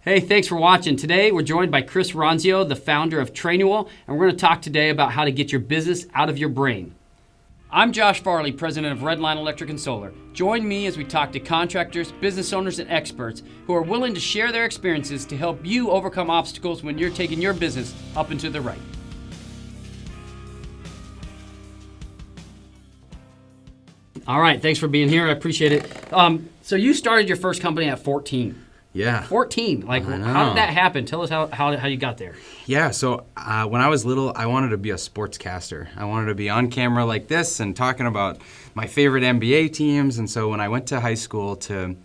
Hey, thanks for watching. Today, we're joined by Chris Ronzio, the founder of Trainual, and we're going to talk today about how to get your business out of your brain. I'm Josh Farley, president of Redline Electric and Solar. Join me as we talk to contractors, business owners, and experts who are willing to share their experiences to help you overcome obstacles when you're taking your business up and to the right. All right, thanks for being here. I appreciate it. So you started your first company at 14. Yeah. 14. Like, how did that happen? Tell us how you got there. Yeah, so when I was little, I wanted to be a sportscaster. I wanted to be on camera like this and talking about my favorite NBA teams. And so when I went to high school to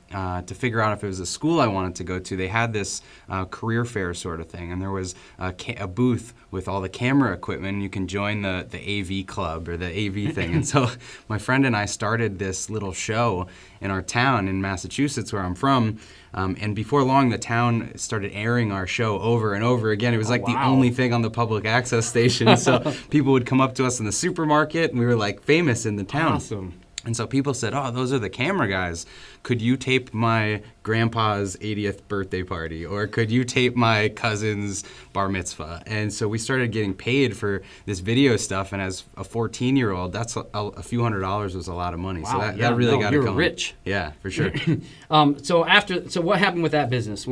figure out if it was a school I wanted to go to, they had this career fair sort of thing. And there was a booth with all the camera equipment. And you can join the AV club or the AV thing. And so my friend and I started this little show in our town in Massachusetts, where I'm from. And before long, the town started airing our show over and over again. It was like the only thing on the public access station. So people would come up to us in the supermarket, and we were like famous in the town. Awesome. And so people said, oh, those are the camera guys. Could you tape my grandpa's 80th birthday party? Or could you tape my cousin's bar mitzvah? And so we started getting paid for this video stuff. And as a 14-year-old, that's a few $100s was a lot of money. Wow, so that really got to come. You're rich. Yeah, for sure. So what happened with that business?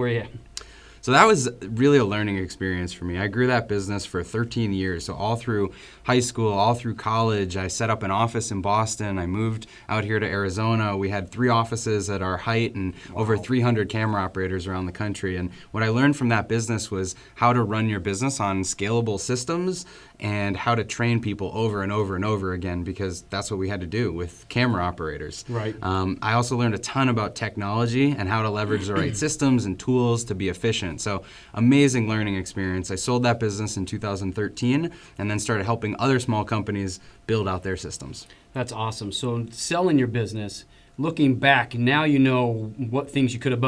So that was really a learning experience for me. I grew that business for 13 years. So all through high school, all through college, I set up an office in Boston. I moved out here to Arizona. We had 3 offices at our height and over 300 camera operators around the country. And what I learned from that business was how to run your business on scalable systems and how to train people over and over and over again, because that's what we had to do with camera operators. Right. I also learned a ton about technology and how to leverage the right systems and tools to be efficient. So amazing learning experience. I sold that business in 2013 and then started helping other small companies build out their systems. That's awesome. So selling your business, looking back, now you know what things you could have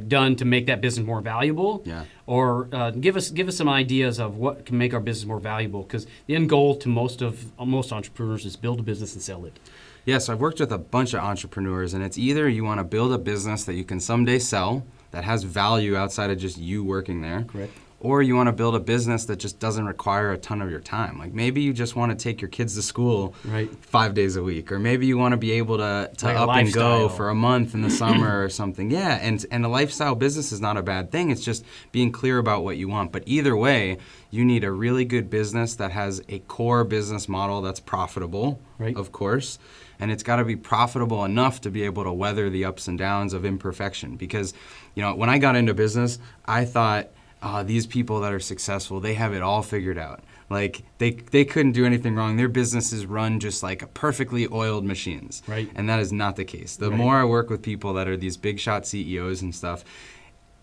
done to make that business more valuable. Yeah. Or give us some ideas of what can make our business more valuable, because the end goal to most entrepreneurs is build a business and sell it. Yeah, so I've worked with a bunch of entrepreneurs, and it's either you want to build a business that you can someday sell that has value outside of just you working there. Correct. Or you want to build a business that just doesn't require a ton of your time. Like maybe you just want to take your kids to school 5 days a week. Or maybe you want to be able to like up and go for a month in the summer or something. Yeah, and a lifestyle business is not a bad thing. It's just being clear about what you want. But either way, you need a really good business that has a core business model that's profitable, of course. And it's got to be profitable enough to be able to weather the ups and downs of imperfection. Because, when I got into business, I thought, these people that are successful, they have it all figured out. Like they couldn't do anything wrong. Their businesses run just like perfectly oiled machines. Right. And that is not the case. The more I work with people that are these big shot CEOs and stuff,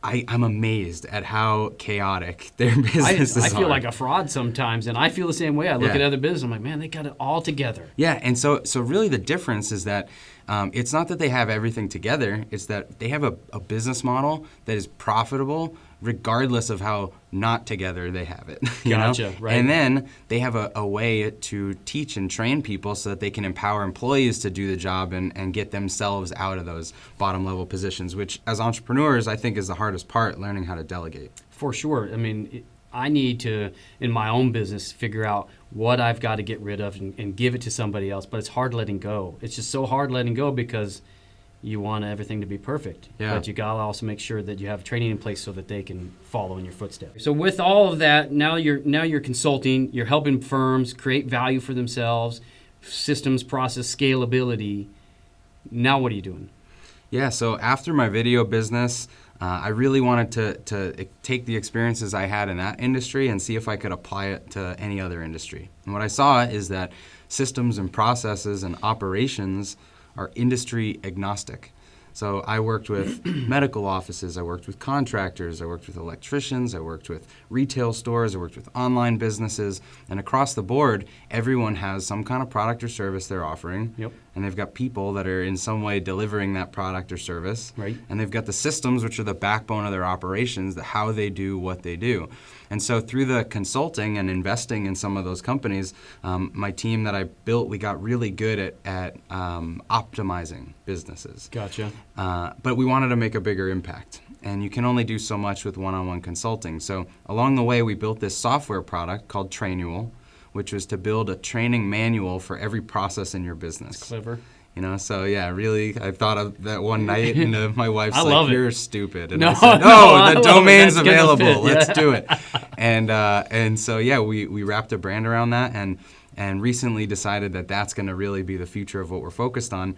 I'm amazed at how chaotic their businesses are. I feel like a fraud sometimes, and I feel the same way. I look at other businesses, I'm like, man, they got it all together. Yeah, and so really the difference is that it's not that they have everything together, it's that they have a business model that is profitable regardless of how not together they have it. Gotcha, right. And then they have a way to teach and train people so that they can empower employees to do the job and get themselves out of those bottom level positions, which as entrepreneurs I think is the hardest part, learning how to delegate. For sure. I mean, I need to, in my own business, figure out what I've got to get rid of and give it to somebody else, but it's hard letting go. It's just so hard letting go because you want everything to be perfect. Yeah. But you got to also make sure that you have training in place so that they can follow in your footsteps. So with all of that, now you're consulting, you're helping firms create value for themselves, systems, process, scalability. Now what are you doing? Yeah, so after my video business, I really wanted to take the experiences I had in that industry and see if I could apply it to any other industry. And what I saw is that systems and processes and operations are industry agnostic. So I worked with medical offices, I worked with contractors, I worked with electricians, I worked with retail stores, I worked with online businesses, and across the board, everyone has some kind of product or service they're offering, and they've got people that are in some way delivering that product or service, and they've got the systems, which are the backbone of their operations, how they do what they do. And so through the consulting and investing in some of those companies, my team that I built, we got really good at optimizing businesses. Gotcha. But we wanted to make a bigger impact. and you can only do so much with one-on-one consulting. So along the way, we built this software product called Trainual, which was to build a training manual for every process in your business. That's clever. So yeah, really, I thought of that one night, and my wife's like, "You're stupid," and No, I said, no, "The domain's that's gonna available. fit, Let's yeah. do it." And so yeah, we wrapped a brand around that, and recently decided that that's going to really be the future of what we're focused on,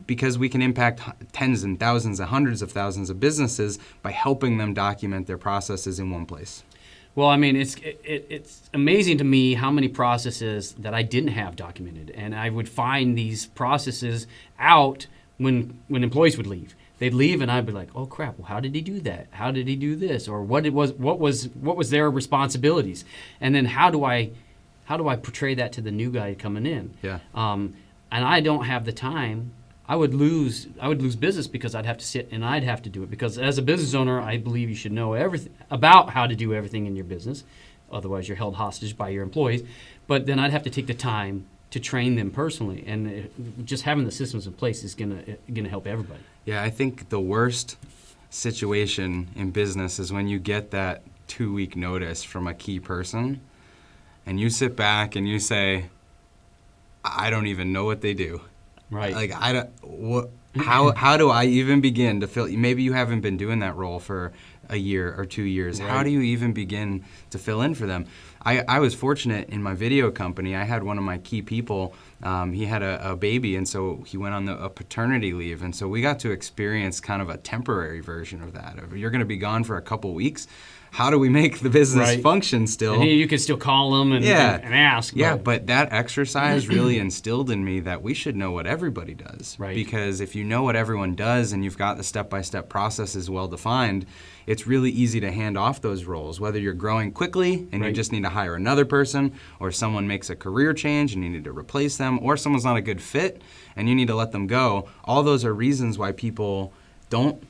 because we can impact tens and thousands and hundreds of thousands of businesses by helping them document their processes in one place. Well, I mean, it's amazing to me how many processes that I didn't have documented, and I would find these processes out when employees would leave. They'd leave, and I'd be like, "Oh crap! Well, how did he do that? How did he do this? Or what was their responsibilities? And then how do I portray that to the new guy coming in? Yeah. And I don't have the time. I would lose business because I'd have to sit and I'd have to do it. Because as a business owner, I believe you should know everything about how to do everything in your business. Otherwise, you're held hostage by your employees. But then I'd have to take the time to train them personally, and just having the systems in place is gonna help everybody. Yeah, I think the worst situation in business is when you get that 2-week notice from a key person, and you sit back and you say, "I don't even know what they do." Right. Like, how do I even begin to fill? Maybe you haven't been doing that role for a year or 2 years. Right. How do you even begin to fill in for them? I was fortunate in my video company. I had one of my key people. He had a baby, and so he went on a paternity leave, and so we got to experience kind of a temporary version of that. If you're going to be gone for a couple weeks, how do we make the business Right. function still? And you could still call them and ask. Yeah, but that exercise really instilled in me that we should know what everybody does. Right. Because if you know what everyone does and you've got the step-by-step processes well defined, it's really easy to hand off those roles, whether you're growing quickly and you Right. just need to hire another person, or someone makes a career change and you need to replace them, or someone's not a good fit and you need to let them go. All those are reasons why people don't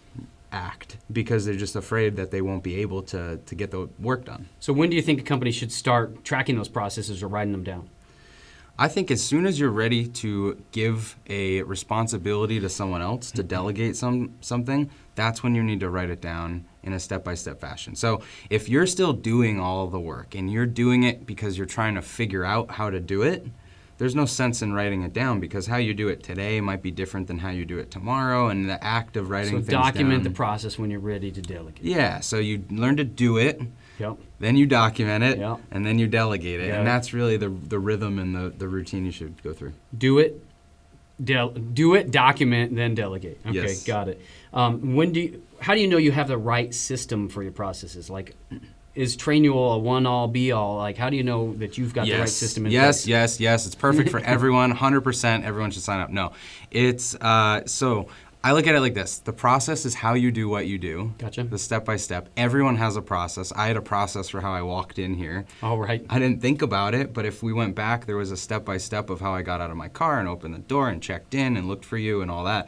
act, because they're just afraid that they won't be able to get the work done. So when do you think a company should start tracking those processes or writing them down? I think as soon as you're ready to give a responsibility to someone else to delegate something, that's when you need to write it down in a step-by-step fashion. So if you're still doing all of the work and you're doing it because you're trying to figure out how to do it, there's no sense in writing it down, because how you do it today might be different than how you do it tomorrow, and the act of writing things down. So document the process when you're ready to delegate. Yeah, so you learn to do it, Yep. then you document it, Yep. and then you delegate it. Yeah. And that's really the rhythm and the routine you should go through. Do it, document, then delegate. Okay, Yes. got it. How do you know you have the right system for your processes? Like, is Trainual a one-all, be-all? Like, how do you know that you've got the right system in place? Yes. It's perfect for everyone. 100%. Everyone should sign up. No, it's so I look at it like this. The process is how you do what you do. Gotcha. The step-by-step. Everyone has a process. I had a process for how I walked in here. All right. I didn't think about it, but if we went back, there was a step-by-step of how I got out of my car and opened the door and checked in and looked for you and all that.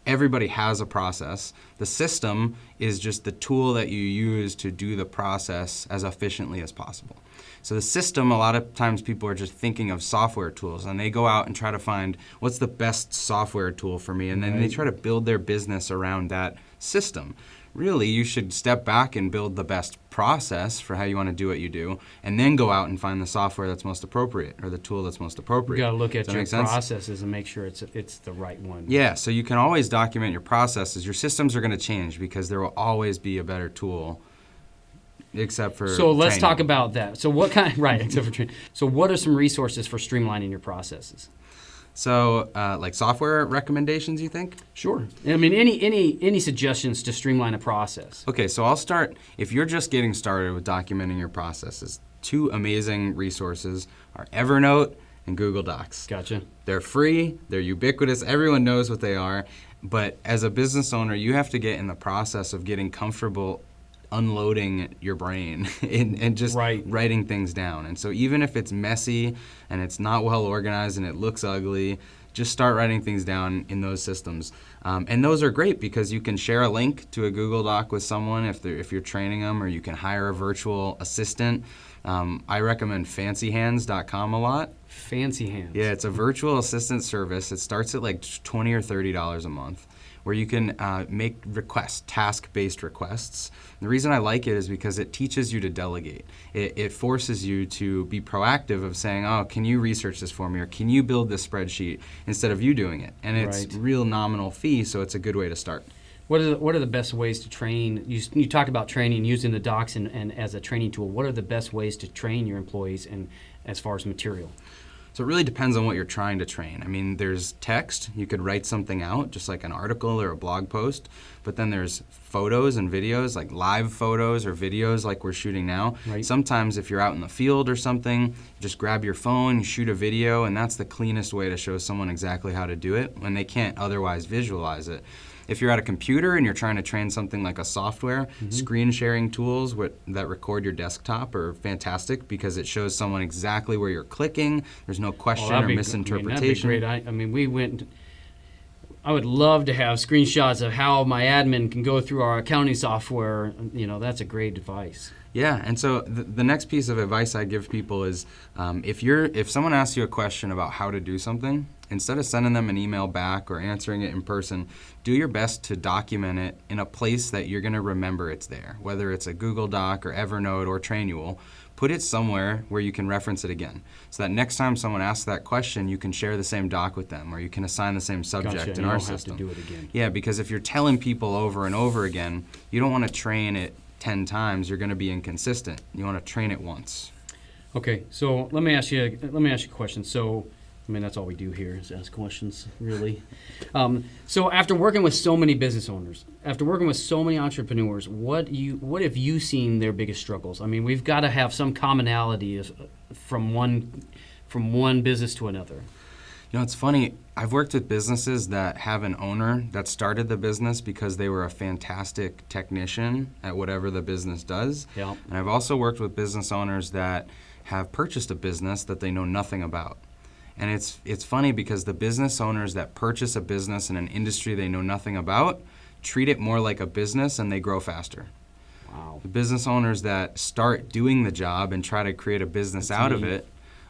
Everybody has a process. The system is just the tool that you use to do the process as efficiently as possible. So the system, a lot of times people are just thinking of software tools, and they go out and try to find what's the best software tool for me, and then they try to build their business around that system. Really, you should step back and build the best process for how you want to do what you do, and then go out and find the software that's most appropriate, or the tool that's most appropriate. You got to look at Does that your make sense? processes and make sure it's the right one. Yeah, so you can always document your processes. Your systems are going to change because there will always be a better tool, except for So let's training. talk about that. So what kind? Right, except for training. So what are some resources for streamlining your processes? So, like software recommendations, you think? Sure. I mean, any suggestions to streamline a process? Okay, so I'll start. If you're just getting started with documenting your processes, 2 amazing resources are Evernote and Google Docs. Gotcha. They're free, they're ubiquitous, everyone knows what they are, but as a business owner, you have to get in the process of getting comfortable unloading your brain and just writing things down. And so even if it's messy and it's not well organized and it looks ugly, just start writing things down in those systems. And those are great because you can share a link to a Google Doc with someone if you're training them, or you can hire a virtual assistant. I recommend fancyhands.com a lot. Fancy Hands. Yeah, it's a virtual assistant service. It starts at like $20 or $30 a month, where you can make requests, task-based requests. The reason I like it is because it teaches you to delegate. It forces you to be proactive of saying, oh, can you research this for me, or can you build this spreadsheet, instead of you doing it. And it's real nominal fee, so it's a good way to start. What are the best ways to train? You talked about training, using the docs and as a training tool. What are the best ways to train your employees and as far as material? So it really depends on what you're trying to train. I mean, there's text. You could write something out, just like an article or a blog post. But then there's photos and videos, like live photos or videos like we're shooting now. Right. Sometimes if you're out in the field or something, just grab your phone, you shoot a video, and that's the cleanest way to show someone exactly how to do it when they can't otherwise visualize it. If you're at a computer and you're trying to train something like a software, screen sharing tools that record your desktop are fantastic because it shows someone exactly where you're clicking. There's no question or misinterpretation. That'd be great. I would love to have screenshots of how my admin can go through our accounting software. That's a great advice. Yeah, and so the next piece of advice I give people is if someone asks you a question about how to do something, instead of sending them an email back or answering it in person, do your best to document it in a place that you're going to remember it's there, whether it's a Google Doc or Evernote or Trainual. Put it somewhere where you can reference it again, so that next time someone asks that question, you can share the same doc with them, or you can assign the same subject in our system. You don't have to do it again. Yeah, because if you're telling people over and over again, you don't want to train it 10 times. You're going to be inconsistent. You want to train it once. Okay, so let me ask you a question. So, that's all we do here is ask questions, really. So after working with so many business owners, after working with so many entrepreneurs, what have you seen their biggest struggles? We've got to have some commonality from one business to another. It's funny. I've worked with businesses that have an owner that started the business because they were a fantastic technician at whatever the business does. Yeah. And I've also worked with business owners that have purchased a business that they know nothing about. And it's funny because the business owners that purchase a business in an industry they know nothing about treat it more like a business and they grow faster. Wow. The business owners that start doing the job and try to create a business out of it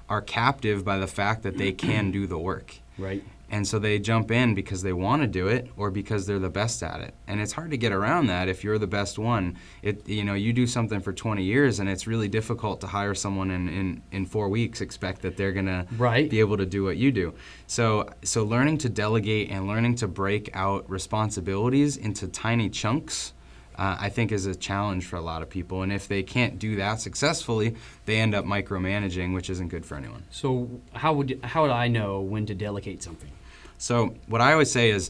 are captive by the fact that they can do the work. Right. And so they jump in because they want to do it or because they're the best at it. And it's hard to get around that if you're the best one. You do something for 20 years and it's really difficult to hire someone in 4 weeks, expect that they're going to be able to do what you do. So learning to delegate and learning to break out responsibilities into tiny chunks I think is a challenge for a lot of people. And if they can't do that successfully, they end up micromanaging, which isn't good for anyone. So how would I know when to delegate something? So what I always say is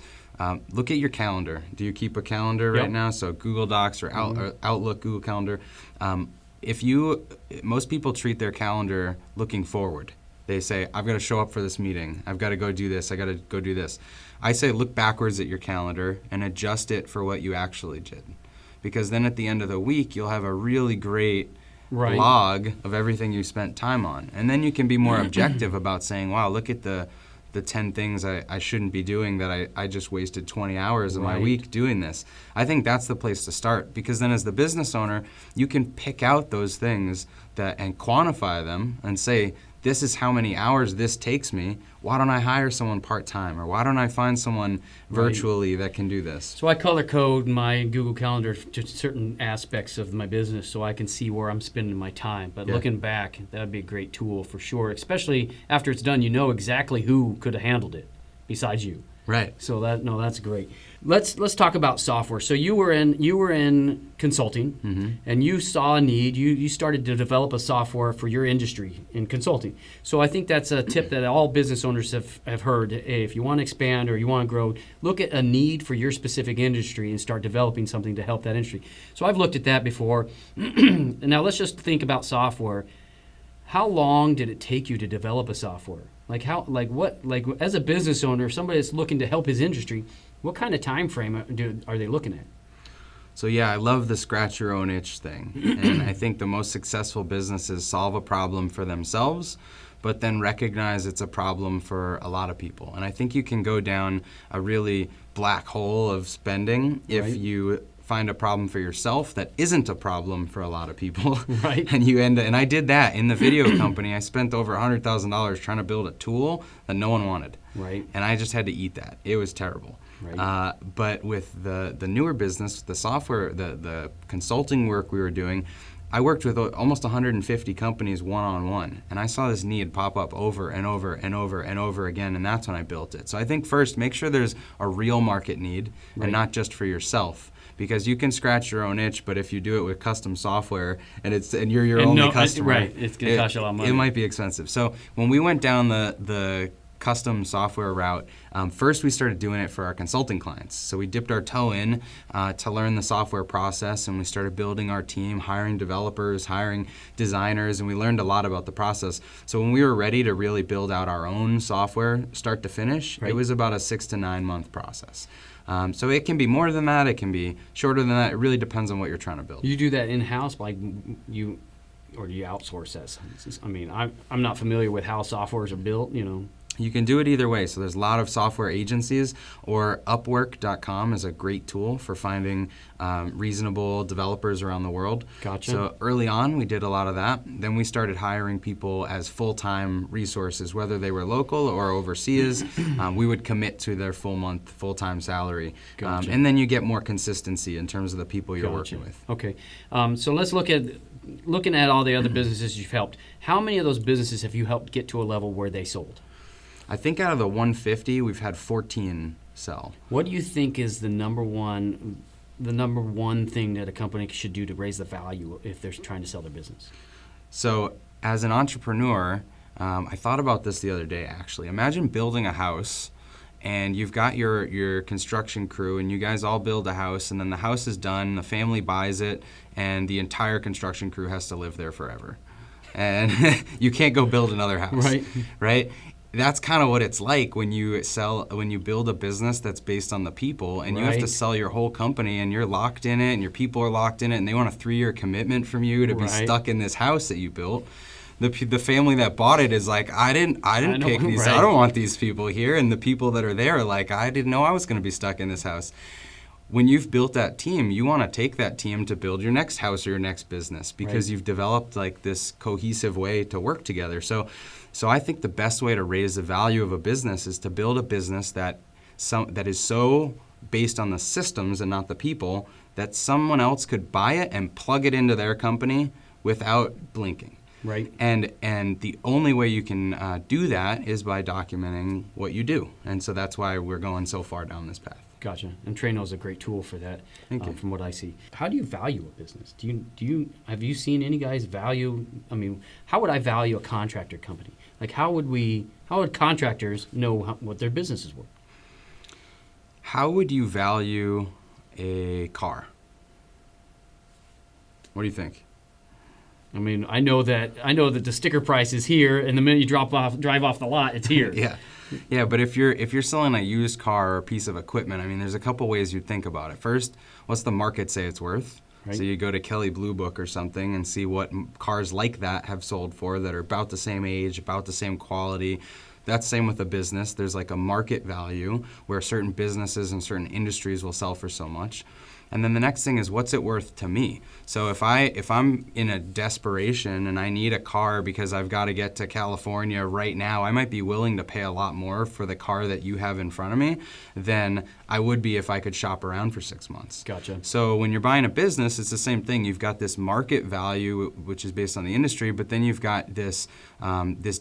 look at your calendar. Do you keep a calendar right now? So Google Docs or Outlook, Google Calendar. Most people treat their calendar looking forward. They say, I've got to show up for this meeting. I've got to go do this. I got to go do this. I say look backwards at your calendar and adjust it for what you actually did. Because then at the end of the week, you'll have a really great log of everything you spent time on. And then you can be more objective about saying, wow, look at the 10 things I shouldn't be doing that I just wasted 20 hours of my week doing this. I think that's the place to start, because then as the business owner, you can pick out those things and quantify them and say, this is how many hours this takes me. Why don't I hire someone part-time? Or why don't I find someone virtually that can do this? So I color code my Google Calendar to certain aspects of my business so I can see where I'm spending my time. But looking back, that would be a great tool for sure. Especially after it's done, you know exactly who could have handled it besides you. Right. So that's great. Let's talk about software. So you were in consulting, and you saw a need. You started to develop a software for your industry in consulting. So I think that's a tip that all business owners have heard. Hey, if you want to expand or you want to grow, look at a need for your specific industry and start developing something to help that industry. So I've looked at that before. Now let's just think about software. How long did it take you to develop a software? As a business owner, somebody that's looking to help his industry, what kind of time frame are they looking at? So I love the scratch your own itch thing. And I think the most successful businesses solve a problem for themselves, but then recognize it's a problem for a lot of people. And I think you can go down a really black hole of spending if you find a problem for yourself that isn't a problem for a lot of people. Right. And I did that in the video company. I spent over $100,000 trying to build a tool that no one wanted. Right. And I just had to eat that. It was terrible. Right. But with the newer business, the software, the consulting work we were doing, I worked with almost 150 companies one-on-one, and I saw this need pop up over and over and over and over again, and that's when I built it. So I think first, make sure there's a real market need, Right. and not just for yourself. Because you can scratch your own itch, but if you do it with custom software and you're your only customer, right, it's going to cost you a lot of money. It might be expensive. So when we went down the custom software route, first we started doing it for our consulting clients. So we dipped our toe in to learn the software process, and we started building our team, hiring developers, hiring designers, and we learned a lot about the process. So when we were ready to really build out our own software, start to finish, Right. it was about a 6 to 9 month process. So it can be more than that, it can be shorter than that. It really depends on what you're trying to build. You do that in-house, or do you outsource that? I mean, I'm not familiar with how softwares are built, You can do it either way. So there's a lot of software agencies, or Upwork.com is a great tool for finding reasonable developers around the world. Gotcha. So early on, we did a lot of that. Then we started hiring people as full-time resources, whether they were local or overseas. We would commit to their full-time salary. Gotcha. And then you get more consistency in terms of the people you're Gotcha. working with. Okay. So let's looking at all the other businesses you've helped. How many of those businesses have you helped get to a level where they sold? I think out of the 150, we've had 14 sell. What do you think is the number one thing that a company should do to raise the value if they're trying to sell their business? So as an entrepreneur, I thought about this the other day, actually. Imagine building a house, and you've got your construction crew, and you guys all build a house, and then the house is done, the family buys it, and the entire construction crew has to live there forever. And you can't go build another house. Right. Right? That's kind of what it's like when you build a business that's based on the people, and you have to Right. sell your whole company, and you're locked in it, and your people are locked in it, and they want a 3-year commitment from you to be Right. stuck in this house that you built. The family that bought it is like, I didn't know, pick these. right. I don't want these people here. And the people that are there are like, I didn't know I was going to be stuck in this house. When you've built that team, you want to take that team to build your next house or your next business, because Right. you've developed like this cohesive way to work together. So I think the best way to raise the value of a business is to build a business that is so based on the systems and not the people that someone else could buy it and plug it into their company without blinking. Right. And the only way you can do that is by documenting what you do. And so that's why we're going so far down this path. Gotcha. And Trainual is a great tool for that. Thank you. From what I see. How do you value a business? Have you seen any guys value? I mean, how would I value a contractor company? Like, how would contractors know what their business is worth? How would you value a car? What do you think? I mean, I know that the sticker price is here, and the minute you drive off the lot, it's here. Yeah, but if you're selling a used car or a piece of equipment, I mean, there's a couple ways you'd think about it. First, what's the market say it's worth? Right. So you go to Kelley Blue Book or something and see what cars like that have sold for that are about the same age, about the same quality. That's the same with a business. There's like a market value where certain businesses and certain industries will sell for so much. And then the next thing is, what's it worth to me? So if I'm in a desperation and I need a car because I've got to get to California right now, I might be willing to pay a lot more for the car that you have in front of me than I would be if I could shop around for 6 months. Gotcha. So when you're buying a business, it's the same thing. You've got this market value, which is based on the industry, but then you've got this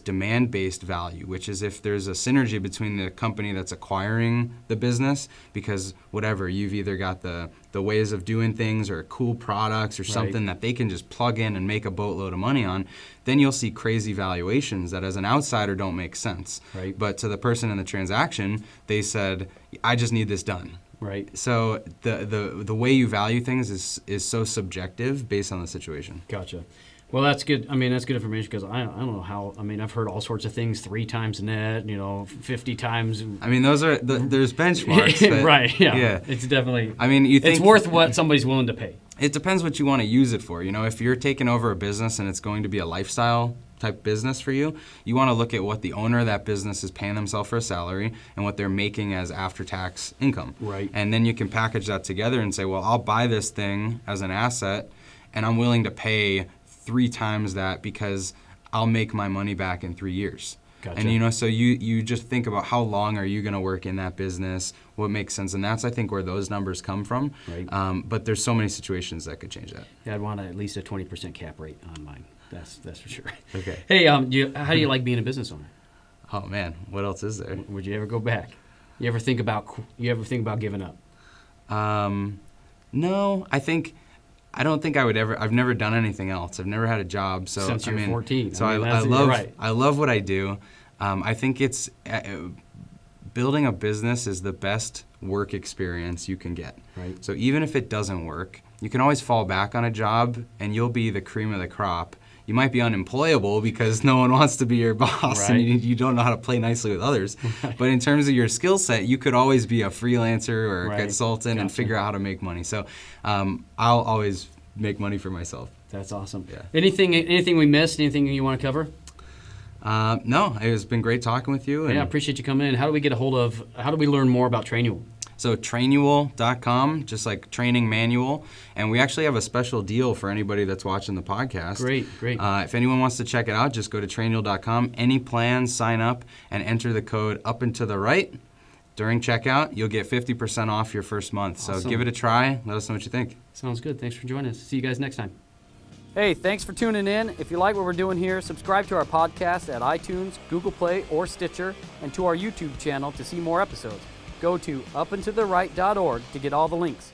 demand-based value, which is if there's a synergy between the company that's acquiring the business, because whatever, you've either got the ways of doing things or cool products or something that they can just plug in and make a boatload of money on, then you'll see crazy valuations that as an outsider don't make sense. Right. But to the person in the transaction, they said, I just need this done. Right. So the way you value things is so subjective based on the situation. Gotcha. Well, that's good. I mean, that's good information, because I don't know how. I mean, I've heard all sorts of things, 3 times the net, 50 times. I mean, there's benchmarks. But, right. Yeah. It's definitely. I mean, it's worth what somebody's willing to pay. It depends what you want to use it for. If you're taking over a business and it's going to be a lifestyle type business for you, you want to look at what the owner of that business is paying themselves for a salary and what they're making as after-tax income. Right. And then you can package that together and say, well, I'll buy this thing as an asset, and I'm willing to pay 3 times that because I'll make my money back in 3 years. Gotcha. And so you just think about how long are you going to work in that business, what makes sense, and that's I think where those numbers come from. Right. But there's so many situations that could change that. Yeah, I'd want at least a 20% cap rate on mine. That's for sure. Okay. Hey, how do you like being a business owner? Oh man, what else is there? Would you ever go back? You ever think about giving up? No, I don't think I would ever. I've never done anything else. I've never had a job. So Since you were 14. So Right. I love what I do. I think it's building a business is the best work experience you can get. Right. So even if it doesn't work, you can always fall back on a job, and you'll be the cream of the crop. You might be unemployable because no one wants to be your boss, Right. and you don't know how to play nicely with others. But in terms of your skill set, you could always be a freelancer or a Right. consultant and Gotcha. figure out how to make money. So I'll always make money for myself. That's awesome. Yeah. Anything we missed? Anything you want to cover? No, it's been great talking with you. And Yeah, I appreciate you coming in. How do we learn more about Trainual? So Trainual.com, just like training manual. And we actually have a special deal for anybody that's watching the podcast. Great. If anyone wants to check it out, just go to Trainual.com. Any plans, sign up, and enter the code up and to the right. During checkout, you'll get 50% off your first month. So Awesome. give it a try. Let us know what you think. Sounds good. Thanks for joining us. See you guys next time. Hey, thanks for tuning in. If you like what we're doing here, subscribe to our podcast at iTunes, Google Play, or Stitcher, and to our YouTube channel to see more episodes. Go to upandtotherright.org to get all the links.